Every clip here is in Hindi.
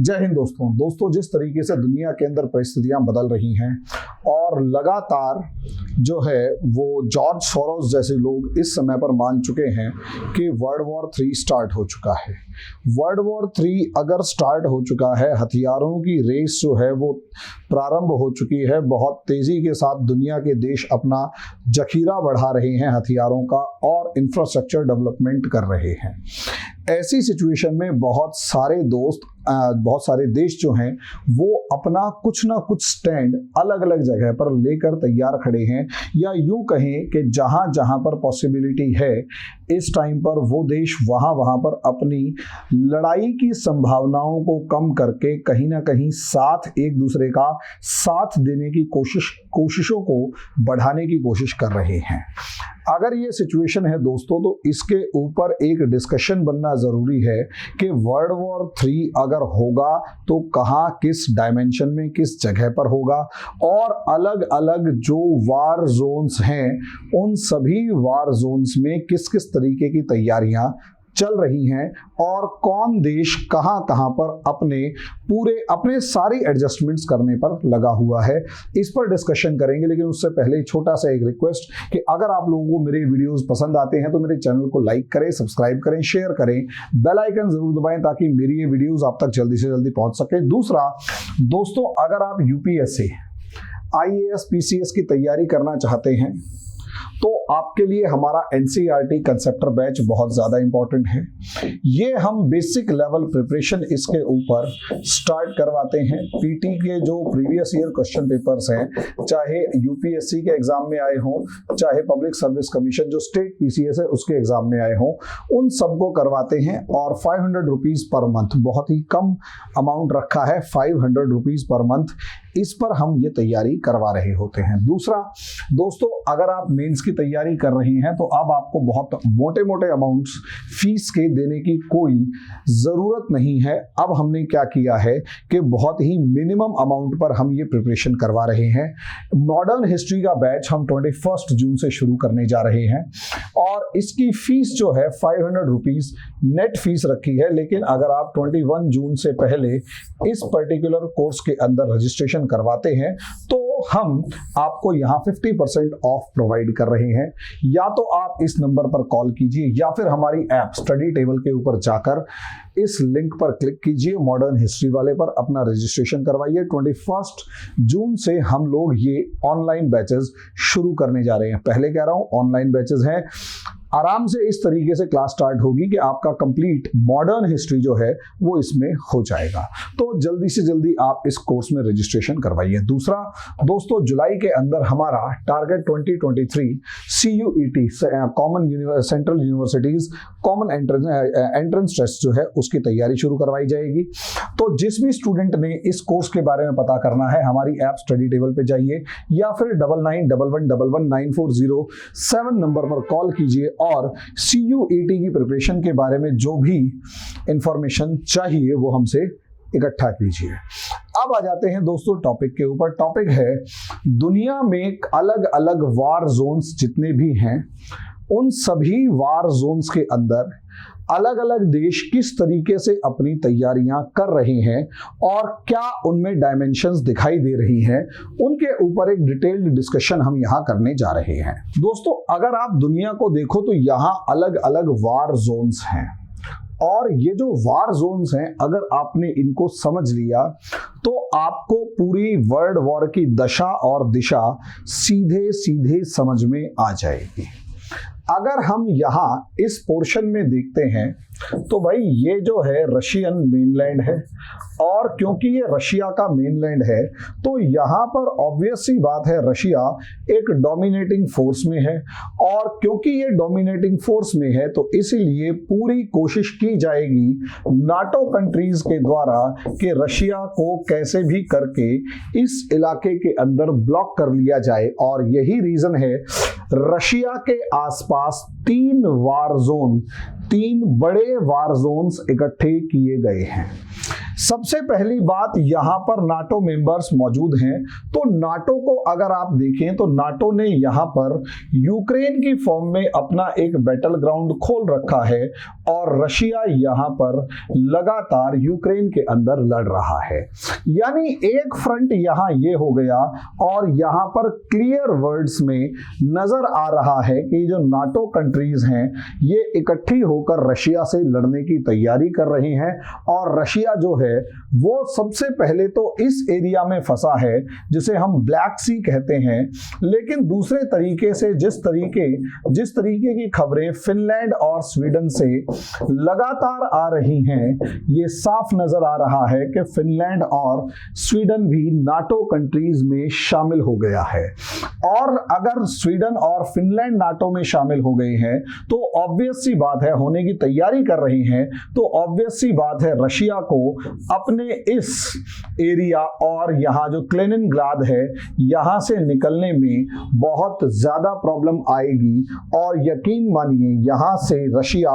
जय हिंद दोस्तों जिस तरीके से दुनिया के अंदर परिस्थितियां बदल रही हैं और लगातार जो है वो जॉर्ज सोरोस जैसे लोग इस समय पर मान चुके हैं कि वर्ल्ड वॉर 3 स्टार्ट हो चुका है। वर्ल्ड वॉर 3 अगर स्टार्ट हो चुका है, हथियारों की रेस जो है वो प्रारंभ हो चुकी है। बहुत तेजी के साथ दुनिया के देश अपना जखीरा बढ़ा रहे हैं हथियारों का और इंफ्रास्ट्रक्चर डेवलपमेंट कर रहे हैं। ऐसी सिचुएशन में बहुत सारे देश जो हैं वो अपना कुछ ना कुछ स्टैंड अलग अलग जगह पर लेकर तैयार खड़े हैं, या यूं कहें कि जहां जहां पर पॉसिबिलिटी है इस टाइम पर वो देश वहां पर अपनी लड़ाई की संभावनाओं को कम करके कहीं ना कहीं साथ एक दूसरे का साथ देने की कोशिशों को बढ़ाने की कोशिश कर रहे हैं। अगर ये सिचुएशन है दोस्तों, तो इसके ऊपर एक डिस्कशन बनना जरूरी है कि वर्ल्ड वॉर 3 अगर होगा तो कहां, किस डायमेंशन में, किस जगह पर होगा, और अलग अलग जो वार जोन्स हैं उन सभी वार जोन्स में किस किस तरीके की तैयारियां चल रही हैं और कौन देश कहां कहां पर अपने सारी एडजस्टमेंट्स करने पर लगा हुआ है, इस पर डिस्कशन करेंगे। लेकिन उससे पहले छोटा सा एक रिक्वेस्ट कि अगर आप लोगों को मेरे वीडियोस पसंद आते हैं तो मेरे चैनल को लाइक करें, सब्सक्राइब करें, शेयर करें, बेल आइकन जरूर दबाएं ताकि मेरी ये वीडियोस आप तक जल्दी से जल्दी पहुंच सके। दूसरा दोस्तों, अगर आप यूपीएससी, आईएएस, पीसीएस की तैयारी करना चाहते हैं तो आपके लिए हमारा एनसीईआरटी कंसेप्टर बैच बहुत ज़्यादा इंपॉर्टेंट है। ये हम बेसिक लेवल प्रिपरेशन इसके ऊपर स्टार्ट करवाते हैं। पीटी के जो प्रीवियस ईयर क्वेश्चन पेपर्स हैं, चाहे यूपीएससी के एग्जाम में आए हों, चाहे पब्लिक सर्विस कमीशन जो स्टेट पीसीएस है उसके एग्जाम में आए हों, उन सबको करवाते हैं। और 500 रुपीज़ पर मंथ, बहुत ही कम अमाउंट रखा है, 500 रुपीज़ पर मंथ, इस पर हम ये तैयारी करवा रहे होते हैं। दूसरा दोस्तों, अगर आप मेंस की तैयारी कर रही हैं तो अब आपको बहुत मोटे मोटे अमाउंट्स फीस के देने की कोई ज़रूरत नहीं है। अब हमने क्या किया है कि बहुत ही मिनिमम अमाउंट पर हम ये प्रिपरेशन करवा रहे हैं। मॉडर्न हिस्ट्री का बैच हम 21 जून से शुरू करने जा रहे हैं और इसकी फीस जो है 500 रुपीज़ नेट फीस रखी है। लेकिन अगर आप 21 जून से पहले इस पर्टिकुलर कोर्स के अंदर रजिस्ट्रेशन करवाते हैं तो हम आपको यहां 50% ऑफ प्रोवाइड कर रहे हैं। या तो आप इस नंबर पर कॉल कीजिए या फिर हमारी ऐप स्टडी टेबल के ऊपर जाकर इस लिंक पर क्लिक कीजिए, मॉडर्न हिस्ट्री वाले पर अपना रजिस्ट्रेशन करवाइए। 21 जून से हम लोग ये ऑनलाइन बैचेस शुरू करने जा रहे हैं। पहले कह रहा हूं ऑनलाइन बैचेस हैं, आराम से इस तरीके से क्लास स्टार्ट होगी कि आपका कंप्लीट मॉडर्न हिस्ट्री जो है वो इसमें हो जाएगा। तो जल्दी से जल्दी आप इस कोर्स में रजिस्ट्रेशन करवाइए। दूसरा दोस्तों, जुलाई के अंदर हमारा target 2023 CUET common central universities common entrance test जो है उसकी तैयारी शुरू करवाई जाएगी। तो जिस भी स्टूडेंट ने इस कोर्स के बारे में पता करना है, हमारी ऐप स्टडी टेबल पे जाइए या फिर 9911119407 नंबर पर कॉल कीजिए और CUET की प्रिपरेशन के बारे में जो भी इंफॉर्मेशन चाहिए वो हमसे इकट्ठा कीजिए। अब आ जाते हैं दोस्तों टॉपिक के ऊपर। टॉपिक है दुनिया में अलग अलग वार जोन्स जितने भी हैं, उन सभी वार जोन्स के अंदर अलग अलग देश किस तरीके से अपनी तैयारियां कर रहे हैं और क्या उनमें डायमेंशंस दिखाई दे रही हैं, उनके ऊपर एक डिटेल्ड डिस्कशन हम यहां करने जा रहे हैं। दोस्तों, अगर आप दुनिया को देखो तो यहां अलग अलग वार जोन्स हैं और ये जो वार जोन्स हैं, अगर आपने इनको समझ लिया तो आपको पूरी वर्ल्ड वॉर की दशा और दिशा सीधे सीधे समझ में आ जाएगी। अगर हम यहाँ इस पोर्शन में देखते हैं तो भाई ये जो है रशियन मेनलैंड है, और क्योंकि ये रशिया का मेनलैंड है तो यहाँ पर ऑब्वियस सी बात है रशिया एक डोमिनेटिंग फोर्स में है, और क्योंकि ये डोमिनेटिंग फोर्स में है तो इसीलिए पूरी कोशिश की जाएगी नाटो कंट्रीज के द्वारा कि रशिया को कैसे भी करके इस इलाके के अंदर ब्लॉक कर लिया जाए। और यही रीजन है रशिया के आसपास 3 बड़े वार जोन्स इकट्ठे किए गए हैं। सबसे पहली बात, यहां पर नाटो मेंबर्स मौजूद हैं। तो नाटो को अगर आप देखें तो नाटो ने यहां पर यूक्रेन की फॉर्म में अपना एक बैटल ग्राउंड खोल रखा है और रशिया यहां पर लगातार यूक्रेन के अंदर लड़ रहा है। यानी एक फ्रंट यहां ये हो गया और यहां पर क्लियर वर्ड्स में नजर आ रहा है कि जो नाटो कंट्रीज हैं ये इकट्ठी होकर रशिया से लड़ने की तैयारी कर रहे हैं और रशिया जो है वो सबसे पहले तो इस एरिया में फंसा है जिसे हम ब्लैक सी कहते हैं। लेकिन दूसरे तरीके से जिस तरीके की खबरें फिनलैंड और स्वीडन से लगातार आ रही हैं, ये साफ नजर आ रहा है कि फिनलैंड और स्वीडन भी नाटो कंट्रीज में शामिल हो गया है। और अगर स्वीडन और फिनलैंड नाटो में शामिल हो गए हैं तो ऑब्वियस सी बात है, होने की तैयारी कर रहे हैं, तो ऑब्वियस सी बात है रशिया को अपने इस एरिया और यहां जो क्लिनिनग्राड है यहां से निकलने में बहुत ज्यादा प्रॉब्लम आएगी। और यकीन मानिए यहां से रशिया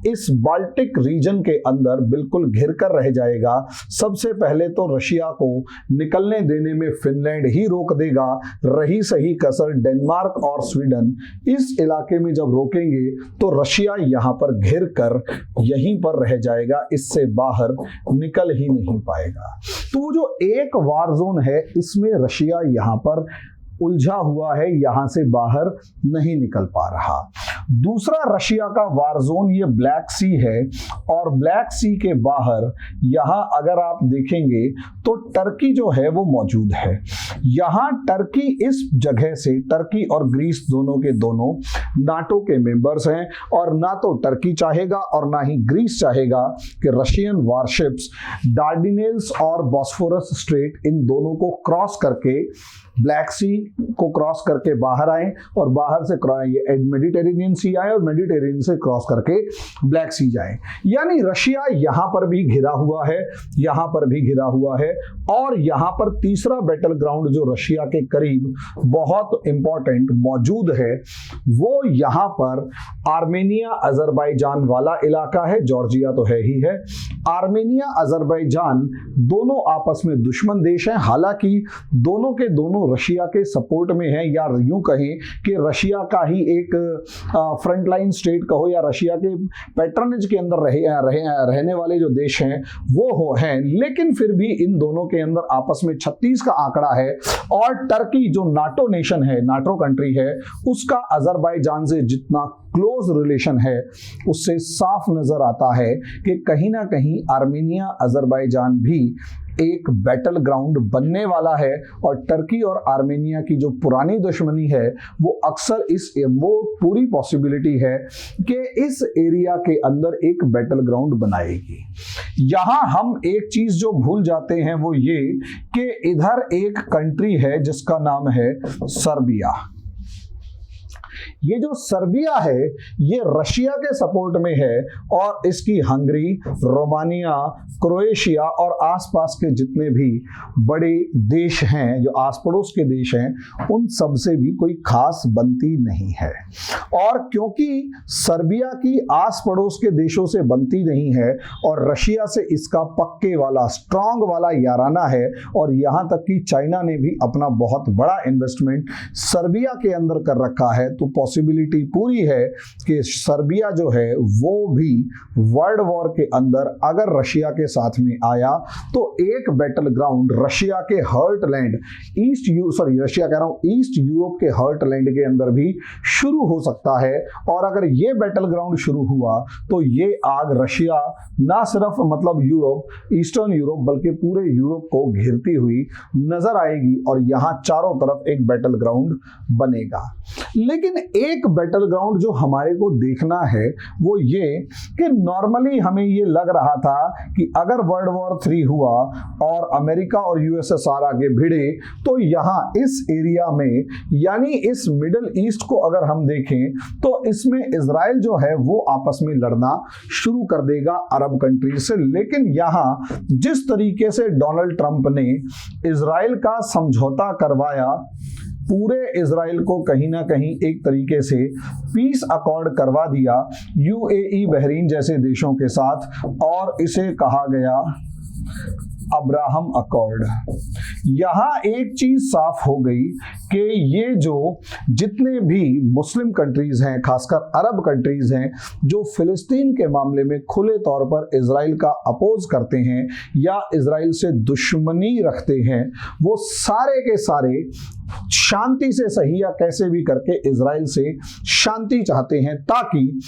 इस बाल्टिक रीजन के अंदर बिल्कुल घिर कर रह जाएगा। सबसे पहले तो रशिया को निकलने देने में फिनलैंड ही रोक देगा, रही सही कसर डेनमार्क और स्वीडन इस इलाके में जब रोकेंगे तो रशिया यहां पर घिर कर यहीं पर रह जाएगा, इससे बाहर निकल ही नहीं पाएगा। तो जो एक वार जोन है इसमें रशिया यहां पर उलझा हुआ है, यहां से बाहर नहीं निकल पा रहा। दूसरा रशिया का वार जोन ये ब्लैक सी है और ब्लैक सी के बाहर यहां अगर आप देखेंगे तो टर्की जो है वो मौजूद है। यहां टर्की इस जगह से, टर्की और ग्रीस दोनों के दोनों नाटो के मेंबर्स हैं और ना तो टर्की चाहेगा और ना ही ग्रीस चाहेगा कि रशियन वारशिप्स डार्डिनेल्स और बॉस्फोरस स्ट्रेट इन दोनों को क्रॉस करके, ब्लैक सी को क्रॉस करके बाहर आए और बाहर से मेडिटेरेनियन सी आए और मेडिटेरेनियन से क्रॉस करके ब्लैक सी जाए। यानी रशिया यहां पर भी घिरा हुआ है, यहां पर भी घिरा हुआ है। और यहां पर तीसरा बैटल ग्राउंड जो रशिया के करीब बहुत इंपॉर्टेंट मौजूद है वो यहां पर आर्मेनिया अजरबैजान वाला इलाका है। जॉर्जिया तो है ही है। आर्मेनिया अजरबैजान दोनों आपस में दुश्मन देश हैं, हालांकि दोनों के दोनों रशिया के सपोर्ट में है, या यूं कहें कि रशिया का ही एक फ्रंटलाइन स्टेट कहो या रशिया के पैट्रनेज के अंदर रहने वाले जो देश हैं वो हैं। लेकिन फिर भी इन दोनों के अंदर आपस में 36 का आंकड़ा है और टर्की जो नाटो नेशन है, नाटो कंट्री है, उसका अजरबैजान से जितना क्लोज रिलेशन है उससे साफ नजर आता है कि कहीं ना कहीं आर्मेनिया अजरबैजान भी एक बैटल ग्राउंड बनने वाला है। और टर्की और आर्मेनिया की जो पुरानी दुश्मनी है वो अक्सर वो पूरी पॉसिबिलिटी है कि इस एरिया के अंदर एक बैटल ग्राउंड बनाएगी। यहां हम एक चीज जो भूल जाते हैं वो ये कि इधर एक कंट्री है जिसका नाम है सर्बिया। ये जो सर्बिया है ये रशिया के सपोर्ट में है और इसकी हंगरी, रोमानिया, क्रोएशिया और आसपास के जितने भी बड़े देश हैं, जो आस पड़ोस के देश हैं, उन सब से भी कोई खास बनती नहीं है। और क्योंकि सर्बिया की आस पड़ोस के देशों से बनती नहीं है और रशिया से इसका पक्के वाला, स्ट्रांग वाला याराना है और यहां तक कि चाइना ने भी अपना बहुत बड़ा इन्वेस्टमेंट सर्बिया के अंदर कर रखा है, तो पॉसिबिलिटी पूरी है कि सर्बिया जो है वो भी वर्ल्ड वॉर के अंदर अगर रशिया के साथ में आया तो एक बैटल ग्राउंड रशिया के हर्टलैंड, रशिया कह रहा हूं, ईस्ट यूरोप के हर्टलैंड के अंदर भी शुरू हो सकता है। और अगर ये बैटल ग्राउंड शुरू हुआ तो ये आग रशिया ना सिर्फ मतलब यूरोप, ईस्टर्न यूरोप, बल्कि पूरे यूरोप को घेरती हुई नजर आएगी और यहां चारों तरफ एक बैटल ग्राउंड बनेगा। लेकिन एक बैटल ग्राउंड जो हमारे को देखना है वो ये कि नॉर्मली हमें ये लग रहा था कि अगर वर्ल्ड वॉर 3 हुआ और अमेरिका और यूएसएसआर आगे भिड़े तो यहां इस एरिया में, यानी इस मिडिल ईस्ट को अगर हम देखें तो इसमें इजराइल जो है वो आपस में लड़ना शुरू कर देगा अरब कंट्री से। लेकिन यहां जिस तरीके से डोनाल्ड ट्रंप ने इजराइल का समझौता करवाया, पूरे इजराइल को कहीं ना कहीं एक तरीके से पीस अकॉर्ड करवा दिया यूएई, बहरीन जैसे देशों के साथ, और इसे कहा गया अब्राहम अकॉर्ड। यहां एक चीज साफ हो गई कि ये जो जितने भी मुस्लिम कंट्रीज हैं, खासकर अरब कंट्रीज हैं, जो फिलिस्तीन के मामले में खुले तौर पर इजराइल का अपोज करते हैं या इजराइल से दुश्मनी रखते हैं, वो सारे के सारे शांति से सही या कैसे भी करके इजराइल से शांति चाहते हैं, ताकि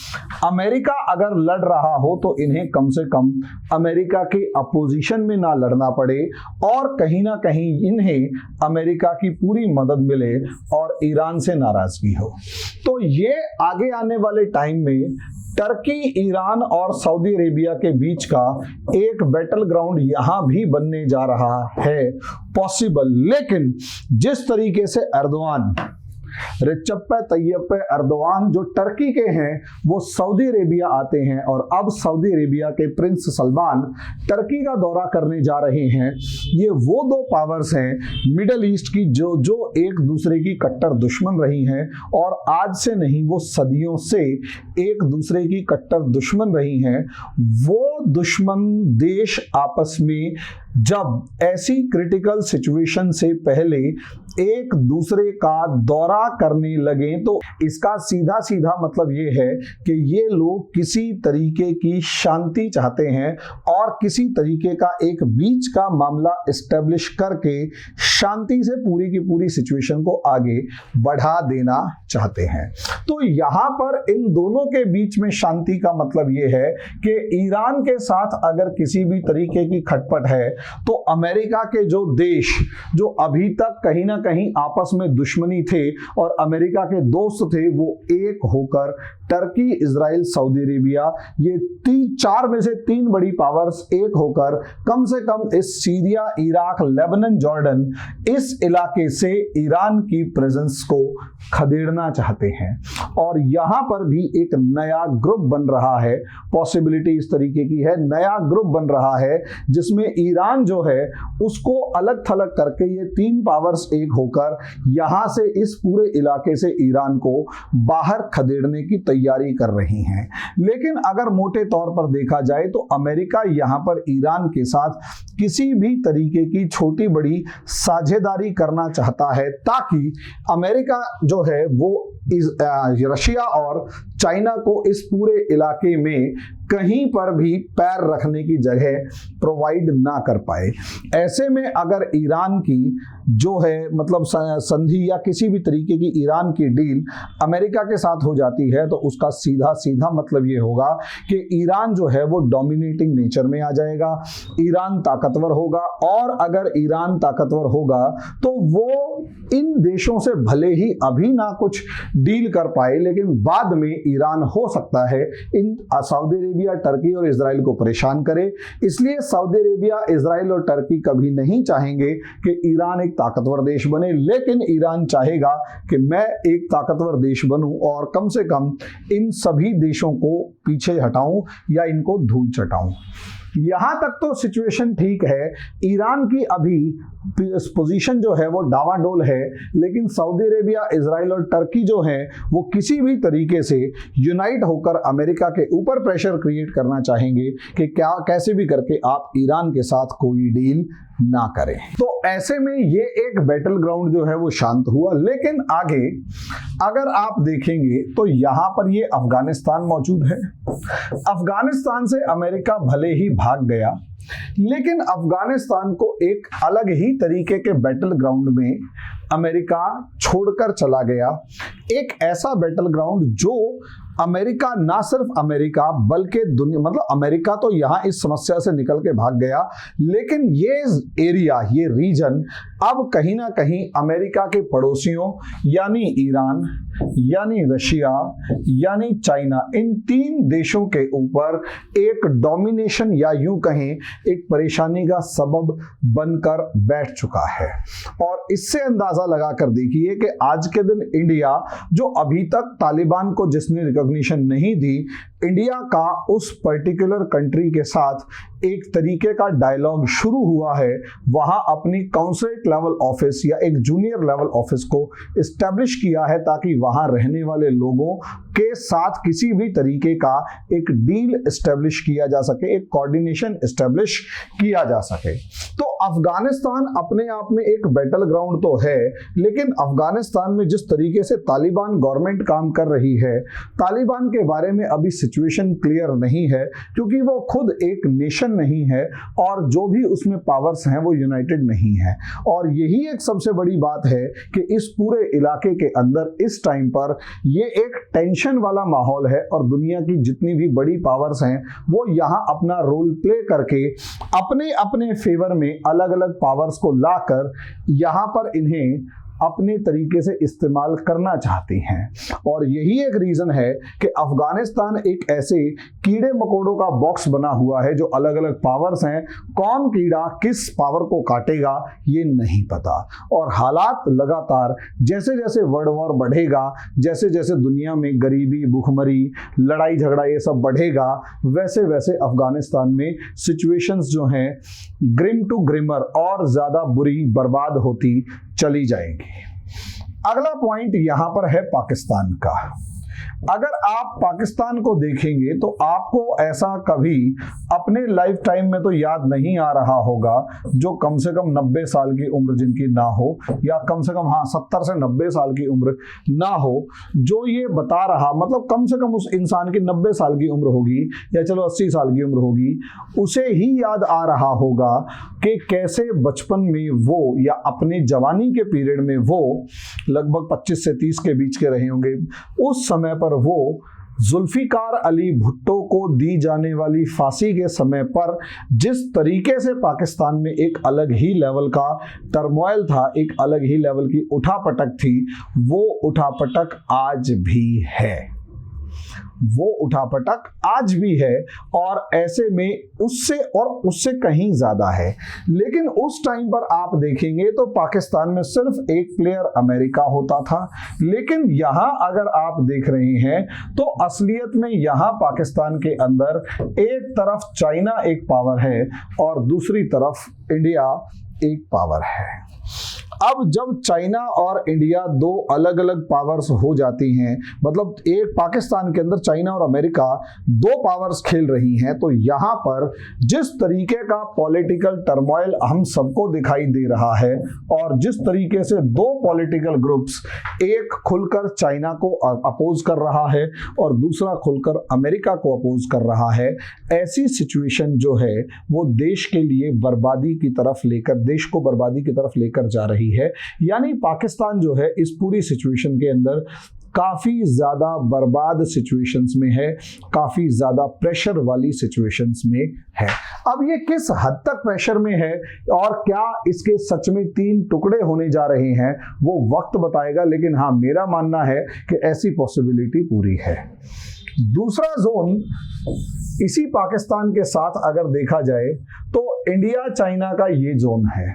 अमेरिका अगर लड़ रहा हो तो इन्हें कम से कम अमेरिका के अपोजिशन में ना लड़ना पड़े और कहीं ना कहीं इन्हें अमेरिका की पूरी मदद मिले और ईरान से नाराजगी हो। तो ये आगे आने वाले टाइम में टर्की, ईरान और सऊदी अरेबिया के बीच का एक बैटल ग्राउंड यहां भी बनने जा रहा है पॉसिबल। लेकिन जिस तरीके से एर्दोआन, रेचेप तय्यप एर्दोआन जो टर्की के हैं, वो सऊदी अरेबिया आते हैं और अब सऊदी अरेबिया के प्रिंस सलमान टर्की का दौरा करने जा रहे हैं। ये वो दो पावर्स हैं मिडल ईस्ट की जो एक दूसरे की कट्टर दुश्मन रही हैं और आज से नहीं, वो सदियों से एक दूसरे की कट्टर दुश्मन रही हैं। वो दुश्मन देश आपस में जब ऐसी क्रिटिकल सिचुएशन से पहले एक दूसरे का दौरा करने लगे, तो इसका सीधा सीधा मतलब ये है कि ये लोग किसी तरीके की शांति चाहते हैं और किसी तरीके का एक बीच का मामला एस्टेब्लिश करके शांति से पूरी की पूरी सिचुएशन को आगे बढ़ा देना चाहते हैं। तो यहां पर इन दोनों के बीच में शांति का मतलब ये है कि ईरान के साथ अगर किसी भी तरीके की खटपट है तो अमेरिका के जो देश जो अभी तक कहीं ना कहीं आपस में दुश्मनी थे और अमेरिका के दोस्त थे, वो एक होकर टर्की, इजराइल, सऊदी अरेबिया, ये चार में से तीन बड़ी पावर्स एक होकर कम से कम इस सीरिया, इराक, लेबनान, जॉर्डन, इस इलाके से ईरान की प्रेजेंस को खदेड़ना चाहते हैं। और यहां पर भी एक नया ग्रुप बन रहा है, पॉसिबिलिटी इस तरीके की है, नया ग्रुप बन रहा है जिसमें ईरान जो है उसको अलग थलग करके ये तीन पावर्स एक होकर यहां से इस पूरे इलाके से ईरान को बाहर खदेड़ने की तैयारी कर रही हैं। लेकिन अगर मोटे तौर पर देखा जाए तो अमेरिका यहां पर ईरान के साथ किसी भी तरीके की छोटी बड़ी साझेदारी करना चाहता है, ताकि अमेरिका जो है वो रशिया और चाइना को इस पूरे इलाके में कहीं पर भी पैर रखने की जगह प्रोवाइड ना कर पाए। ऐसे में अगर ईरान की जो है मतलब संधि या किसी भी तरीके की ईरान की डील अमेरिका के साथ हो जाती है, तो उसका सीधा सीधा मतलब ये होगा कि ईरान जो है वो डोमिनेटिंग नेचर में आ जाएगा, ईरान ताकतवर होगा, और अगर ईरान ताकतवर होगा तो वो इन देशों से भले ही अभी ना कुछ डील कर पाए, लेकिन बाद में ईरान हो सकता है इन सऊदी अरेबिया, टर्की और इजराइल को परेशान करे। इसलिए सऊदी अरेबिया, इजराइल और टर्की कभी नहीं चाहेंगे कि ईरान एक ताकतवर देश बने, लेकिन ईरान चाहेगा कि मैं एक ताकतवर देश बनूं और कम से कम इन सभी देशों को पीछे हटाऊं या इनको धूल चटाऊं। यहां तक तो सिचुएशन ठीक है, ईरान की अभी पोजीशन जो है वो डावाडोल है, लेकिन सऊदी अरेबिया, इजराइल और टर्की जो है वो किसी भी तरीके से यूनाइट होकर अमेरिका के ऊपर प्रेशर क्रिएट करना चाहेंगे कि क्या कैसे भी करके आप ईरान के साथ कोई डील ना करें। तो ऐसे में ये एक बैटल ग्राउंड जो है वो शांत हुआ। लेकिन आगे अगर आप देखेंगे तो यहां पर ये अफगानिस्तान मौजूद है। अफगानिस्तान से अमेरिका भले ही भाग गया, लेकिन अफगानिस्तान को एक अलग ही तरीके के बैटल ग्राउंड में अमेरिका छोड़कर चला गया। एक ऐसा बैटल ग्राउंड जो अमेरिका, ना सिर्फ अमेरिका बल्कि दुनिया, मतलब अमेरिका तो यहां इस समस्या से निकल के भाग गया, लेकिन ये एरिया, ये रीजन अब कहीं ना कहीं अमेरिका के पड़ोसियों यानी ईरान, यानी रशिया, यानी चाइना, इन तीन देशों के ऊपर एक डोमिनेशन या यूं कहें एक परेशानी का सबब बनकर बैठ चुका है। और इससे अंदाजा लगाकर देखिए कि आज के दिन इंडिया, जो अभी तक तालिबान को जिसने रिकॉग्निशन नहीं दी, इंडिया का उस पर्टिकुलर कंट्री के साथ एक तरीके का डायलॉग शुरू हुआ है, वहां अपनी काउंसलेट लेवल ऑफिस या एक जूनियर लेवल ऑफिस को इस्टेब्लिश किया है ताकि वहां रहने वाले लोगों के साथ किसी भी तरीके का एक डील इस्टेब्लिश किया जा सके, एक कोऑर्डिनेशन इस्टेब्लिश किया जा सके। तो अफगानिस्तान अपने आप में एक बैटल ग्राउंड तो है, लेकिन अफगानिस्तान में जिस तरीके से तालिबान गवर्नमेंट काम कर रही है, तालिबान के बारे में अभी सिचुएशन क्लियर नहीं है, क्योंकि वो खुद एक नेशन नहीं है और जो भी उसमें पावर्स हैं वो यूनाइटेड नहीं है। और यही एक सबसे बड़ी बात है कि इस पूरे इलाके के अंदर इस टाइम पर ये एक टेंशन वाला माहौल है और दुनिया की जितनी भी बड़ी पावर्स हैं वो यहाँ अपना रोल प्ले करके अपने अपने फेवर में अलग अलग पावर्स को लाकर यहाँ पर इन्हें अपने तरीके से इस्तेमाल करना चाहती हैं। और यही एक रीजन है कि अफगानिस्तान एक ऐसे कीड़े मकोड़ों का बॉक्स बना हुआ है, जो अलग अलग पावर्स हैं, कौन कीड़ा किस पावर को काटेगा ये नहीं पता। और हालात लगातार जैसे जैसे वर्ल्ड वॉर बढ़ेगा, जैसे जैसे दुनिया में गरीबी, भूखमरी, लड़ाई झगड़ा ये सब बढ़ेगा, वैसे वैसे अफगानिस्तान में सिचुएशंस जो हैं ग्रिम टू ग्रिमर और ज्यादा बुरी, बर्बाद होती चली जाएंगी। अगला पॉइंट यहां पर है पाकिस्तान का। अगर आप पाकिस्तान को देखेंगे तो आपको ऐसा कभी अपने लाइफ टाइम में तो याद नहीं आ रहा होगा जो कम से कम 90 साल की उम्र जिनकी ना हो, या कम से कम 70 से 90 साल की उम्र ना हो, जो ये बता रहा, मतलब कम से कम उस इंसान की 90 साल की उम्र होगी या चलो 80 साल की उम्र होगी, उसे ही याद आ रहा होगा कि कैसे बचपन में वो या अपने जवानी के पीरियड में वो लगभग 25 से 30 के बीच के रहे होंगे, उस समय पर वो जुल्फिकार अली भुट्टो को दी जाने वाली फांसी के समय पर जिस तरीके से पाकिस्तान में एक अलग ही लेवल का टर्मोइल था, एक अलग ही लेवल की उठापटक थी, वो उठापटक आज भी है, वो उठापटक आज भी है। और ऐसे में उससे कहीं ज्यादा है। लेकिन उस टाइम पर आप देखेंगे तो पाकिस्तान में सिर्फ एक प्लेयर अमेरिका होता था, लेकिन यहां अगर आप देख रहे हैं तो असलियत में यहां पाकिस्तान के अंदर एक तरफ चाइना एक पावर है और दूसरी तरफ इंडिया एक पावर है। अब जब चाइना और इंडिया दो अलग अलग पावर्स हो जाती हैं, मतलब एक पाकिस्तान के अंदर चाइना और अमेरिका दो पावर्स खेल रही हैं, तो यहाँ पर जिस तरीके का पॉलिटिकल टर्मोइल हम सबको दिखाई दे रहा है और जिस तरीके से दो पॉलिटिकल ग्रुप्स, एक खुलकर चाइना को अपोज कर रहा है और दूसरा खुलकर अमेरिका को अपोज कर रहा है, ऐसी सिचुएशन जो है वो देश के लिए बर्बादी की तरफ लेकर, देश को बर्बादी की तरफ लेकर जा रही है। यानी पाकिस्तान जो है इस पूरी सिचुएशन के अंदर काफी ज्यादा बर्बाद सिचुएशंस में है, काफी ज्यादा प्रेशर वाली सिचुएशंस में है। अब ये किस हद तक प्रेशर में है और क्या इसके सच में तीन टुकड़े होने जा रहे हैं वो वक्त बताएगा, लेकिन हाँ, मेरा मानना है कि ऐसी पॉसिबिलिटी पूरी है। दूसरा जोन इसी पाकिस्तान के साथ अगर देखा जाए तो इंडिया चाइना का ये जोन है,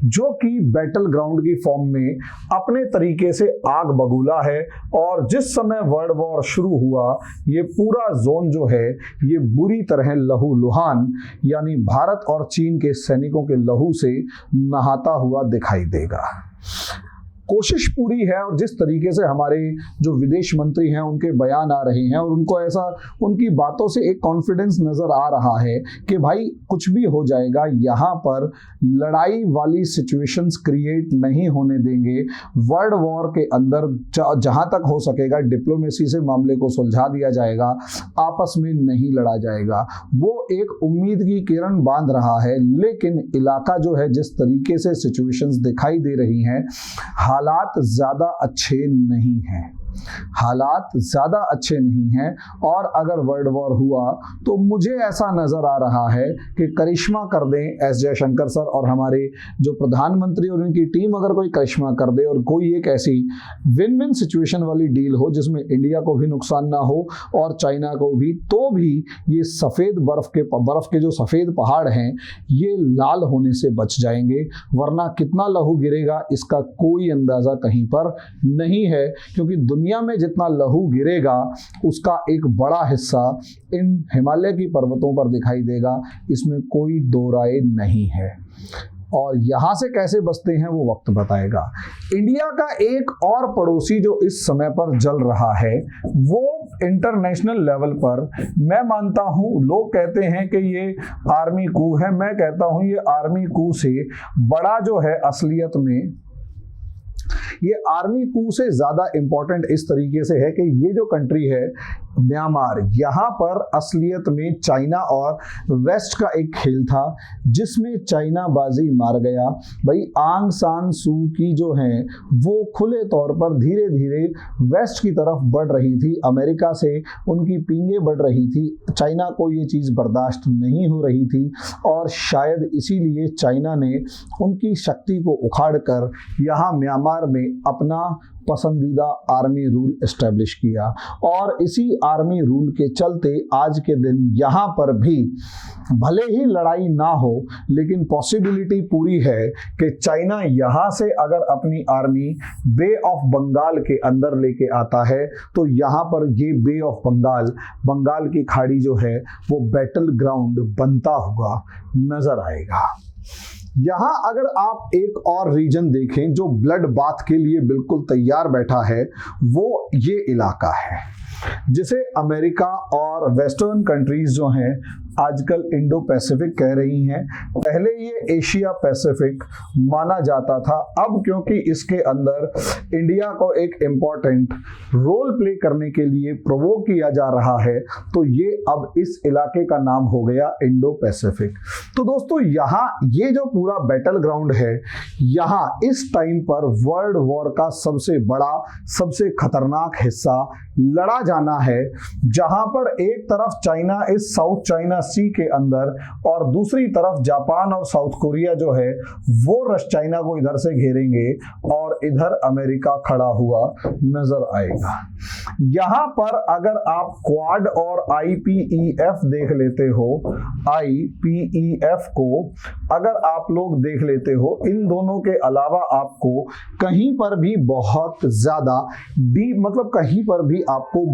जो कि बैटल ग्राउंड की फॉर्म में अपने तरीके से आग बबूला है। और जिस समय वर्ल्ड वॉर शुरू हुआ, ये पूरा जोन जो है ये बुरी तरह लहूलुहान, यानी भारत और चीन के सैनिकों के लहू से नहाता हुआ दिखाई देगा। कोशिश पूरी है और जिस तरीके से हमारे जो विदेश मंत्री हैं उनके बयान आ रहे हैं और उनको ऐसा, उनकी बातों से एक कॉन्फिडेंस नजर आ रहा है कि भाई कुछ भी हो जाएगा, यहाँ पर लड़ाई वाली सिचुएशंस क्रिएट नहीं होने देंगे, वर्ल्ड वॉर के अंदर जहाँ तक हो सकेगा डिप्लोमेसी से मामले को सुलझा दिया जाएगा, आपस में नहीं लड़ा जाएगा। वो एक उम्मीद की किरण बांध रहा है। लेकिन इलाका जो है, जिस तरीके से सिचुएशंस दिखाई दे रही हैं, हालात ज्यादा अच्छे नहीं हैं, हालात ज्यादा अच्छे नहीं हैं। और अगर वर्ल्ड वॉर हुआ तो मुझे ऐसा नजर आ रहा है कि करिश्मा कर दें एस जयशंकर सर और हमारे जो प्रधानमंत्री और उनकी टीम, अगर कोई करिश्मा कर दे और कोई एक ऐसी विन विन सिचुएशन वाली डील हो जिसमें इंडिया को भी नुकसान ना हो और चाइना को भी, तो भी ये सफेद बर्फ के जो सफेद पहाड़ हैं ये लाल होने से बच जाएंगे। वरना कितना लहू गिरेगा इसका कोई अंदाजा कहीं पर नहीं है, क्योंकि दुनिया दुनिया में जितना लहू गिरेगा उसका एक बड़ा हिस्सा इन हिमालय की पर्वतों पर दिखाई देगा, इसमें कोई दो राय नहीं है। और यहां से कैसे बचते हैं वो वक्त बताएगा। इंडिया का एक और पड़ोसी जो इस समय पर जल रहा है वो इंटरनेशनल लेवल पर, मैं मानता हूं, लोग कहते हैं कि ये आर्मी कू है, मैं कहता हूं ये आर्मी कू से बड़ा जो है असलियत में, ये आर्मी कू से ज्यादा इंपॉर्टेंट इस तरीके से है कि ये जो कंट्री है म्यांमार, यहाँ पर असलियत में चाइना और वेस्ट का एक खेल था जिसमें चाइना बाजी मार गया। भाई आंग सान सू की जो है वो खुले तौर पर धीरे धीरे वेस्ट की तरफ बढ़ रही थी, अमेरिका से उनकी पींगे बढ़ रही थी, चाइना को ये चीज़ बर्दाश्त नहीं हो रही थी और शायद इसीलिए चाइना ने उनकी शक्ति को उखाड़ कर यहाँ म्यांमार में अपना पसंदीदा आर्मी रूल एस्टेब्लिश किया। और इसी आर्मी रूल के चलते आज के दिन यहाँ पर भी भले ही लड़ाई ना हो लेकिन पॉसिबिलिटी पूरी है कि चाइना यहाँ से अगर अपनी आर्मी बे ऑफ बंगाल के अंदर लेके आता है तो यहाँ पर ये बे ऑफ बंगाल, बंगाल की खाड़ी जो है वो बैटल ग्राउंड बनता हुआ नजर आएगा। यहाँ अगर आप एक और रीजन देखें जो ब्लड बाथ के लिए बिल्कुल तैयार बैठा है वो ये इलाका है जिसे अमेरिका और वेस्टर्न कंट्रीज जो हैं आजकल इंडो पैसिफिक कह रही हैं। पहले ये एशिया पैसिफिक माना जाता था, अब क्योंकि इसके अंदर इंडिया को एक इम्पॉर्टेंट रोल प्ले करने के लिए प्रोवोक किया जा रहा है तो ये अब इस इलाके का नाम हो गया इंडो पैसिफिक। तो दोस्तों यहाँ ये जो पूरा बैटल ग्राउंड है, यहाँ इस टाइम पर वर्ल्ड वॉर का सबसे बड़ा सबसे खतरनाक हिस्सा लड़ा जाना है, जहां पर एक तरफ चाइना इस साउथ चाइना सी के अंदर और दूसरी तरफ जापान और साउथ कोरिया जो है वो रश चाइना को इधर से घेरेंगे और इधर अमेरिका खड़ा हुआ नजर आएगा। यहां पर अगर आप क्वाड और IPEF देख लेते हो, IPEF को अगर आप लोग देख लेते हो, इन दोनों के अलावा आपको कहीं पर भी बहुत ज्यादा मतलब कहीं पर भी आपको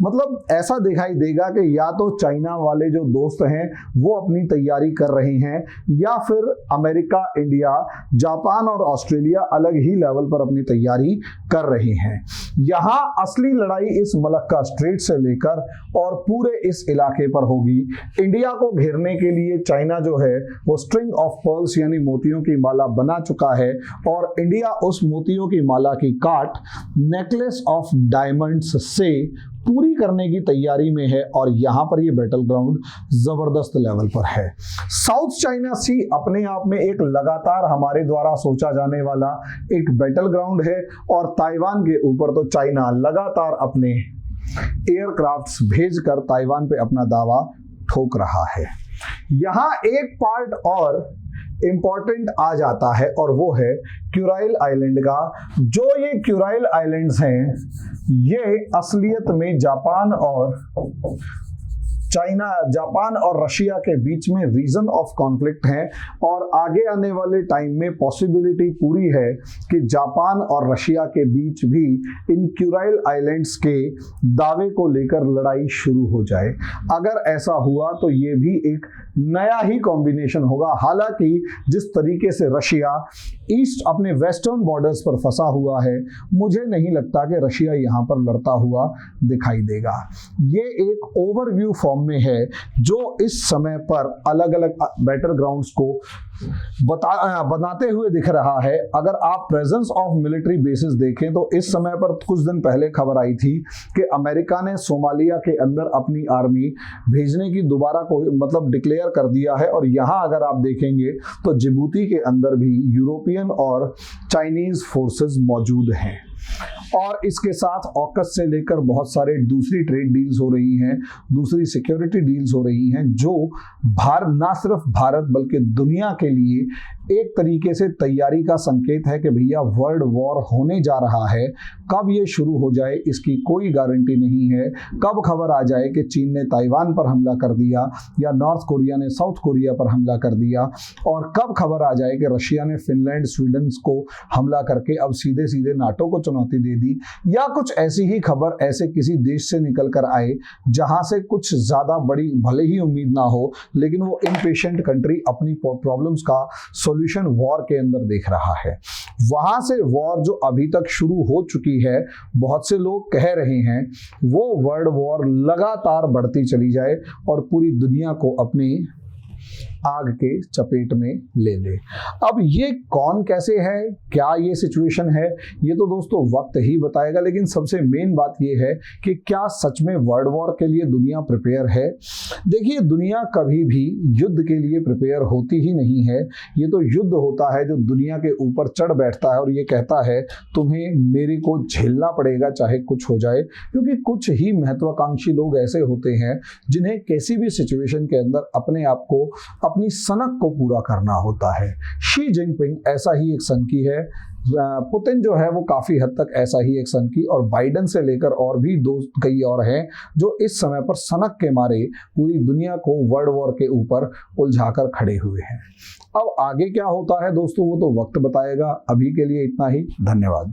मतलब ऐसा दिखाई देगा कि या तो चाइना वाले जो दोस्त हैं वो अपनी तैयारी कर रहे हैं या फिर अमेरिका, इंडिया, जापान और ऑस्ट्रेलिया अलग ही लेवल पर अपनी तैयारी कर रहे हैं। यहां असली लड़ाई इस मलक्का स्ट्रेट से लेकर और पूरे इस इलाके पर होगी। इंडिया को घेरने के लिए चाइना जो है वो स्ट्रिंग ऑफ पर्ल्स यानी मोतियों की माला बना चुका है और इंडिया उस मोतियों की माला की काट नेकलेस ऑफ डायमंड्स से पूरी करने की तैयारी में है और यहां पर ये बैटल ग्राउंड जबरदस्त लेवल पर है। साउथ चाइना सी अपने आप में एक लगातार हमारे द्वारा सोचा जाने वाला एक बैटल ग्राउंड है और ताइवान के ऊपर तो चाइना लगातार अपने एयरक्राफ्ट्स भेजकर ताइवान पे अपना दावा ठोक रहा है। यहां एक पार्ट और इंपॉर्टेंट आ जाता है और वो है क्यूराइल आइलैंड का। जो ये क्यूराइल आइलैंड्स हैं ये असलियत में जापान और रशिया के बीच में रीजन ऑफ कॉन्फ्लिक्ट है और आगे आने वाले टाइम में पॉसिबिलिटी पूरी है कि जापान और रशिया के बीच भी इन क्यूराइल आइलैंड्स के दावे को लेकर लड़ाई शुरू हो जाए। अगर ऐसा हुआ तो ये भी एक नया ही कॉम्बिनेशन होगा। हालांकि जिस तरीके से रशिया ईस्ट अपने वेस्टर्न बॉर्डर्स पर फंसा हुआ है, मुझे नहीं लगता कि रशिया यहाँ पर लड़ता हुआ दिखाई देगा। ये एक ओवरव्यू फॉर्म में है जो इस समय पर अलग अलग बैटल ग्राउंड्स को बनाते हुए दिख रहा है। अगर आप प्रेजेंस ऑफ मिलिट्री बेसिस देखें तो इस समय पर कुछ दिन पहले खबर आई थी कि अमेरिका ने सोमालिया के अंदर अपनी आर्मी भेजने की दोबारा को मतलब डिक्लेयर कर दिया है और यहाँ अगर आप देखेंगे तो जिबूती के अंदर भी यूरोपियन और चाइनीज फोर्सेस मौजूद हैं। और इसके साथ ऑकस से लेकर बहुत सारे दूसरी ट्रेड डील्स हो रही हैं, दूसरी सिक्योरिटी डील्स हो रही हैं जो ना सिर्फ भारत बल्कि दुनिया के लिए एक तरीके से तैयारी का संकेत है कि भैया वर्ल्ड वॉर होने जा रहा है। कब ये शुरू हो जाए इसकी कोई गारंटी नहीं है। कब खबर आ जाए कि चीन ने ताइवान पर हमला कर दिया या नॉर्थ कोरिया ने साउथ कोरिया पर हमला कर दिया और कब खबर आ जाए कि रशिया ने फिनलैंड, स्वीडन को हमला करके अब सीधे सीधे नाटो को चुनौती दे दी, या कुछ ऐसी ही खबर ऐसे किसी देश से निकल कर आए जहां से कुछ ज्यादा बड़ी भले ही उम्मीद ना हो, लेकिन वो इम्पेशेंट कंट्री अपनी प्रॉब्लम्स का सॉल्यूशन वॉर के अंदर देख रहा है। वहां से वॉर जो अभी तक शुरू हो चुकी है, बहुत से लोग कह रहे हैं वो वर्ल्ड वॉर लगातार बढ़ती चली जाए और पूरी दुनिया को अपनी आग के चपेट में ले ले। अब ये कौन कैसे है, क्या ये सिचुएशन है, ये तो दोस्तों वक्त ही बताएगा, लेकिन सबसे मेन बात ये है कि क्या सच में वर्ल्ड वॉर के लिए दुनिया प्रिपेयर है। देखिए, दुनिया कभी भी युद्ध के लिए प्रिपेयर होती ही नहीं है। ये तो युद्ध होता है जो दुनिया के ऊपर चढ़ बैठता है और ये कहता है तुम्हें मेरे को झेलना पड़ेगा चाहे कुछ हो जाए, क्योंकि कुछ ही महत्वाकांक्षी लोग ऐसे होते हैं जिन्हें किसी भी सिचुएशन के अंदर अपने आप को, अपनी सनक को पूरा करना होता है। शी जिनपिंग ऐसा ही एक सनकी है, पुतिन जो है वो काफी हद तक ऐसा ही एक सनकी, और बाइडेन से लेकर और भी दोस्त कई और हैं जो इस समय पर सनक के मारे पूरी दुनिया को वर्ल्ड वॉर के ऊपर उलझाकर खड़े हुए हैं। अब आगे क्या होता है दोस्तों, वो तो वक्त बताएगा। अभी के लिए इतना ही, धन्यवाद।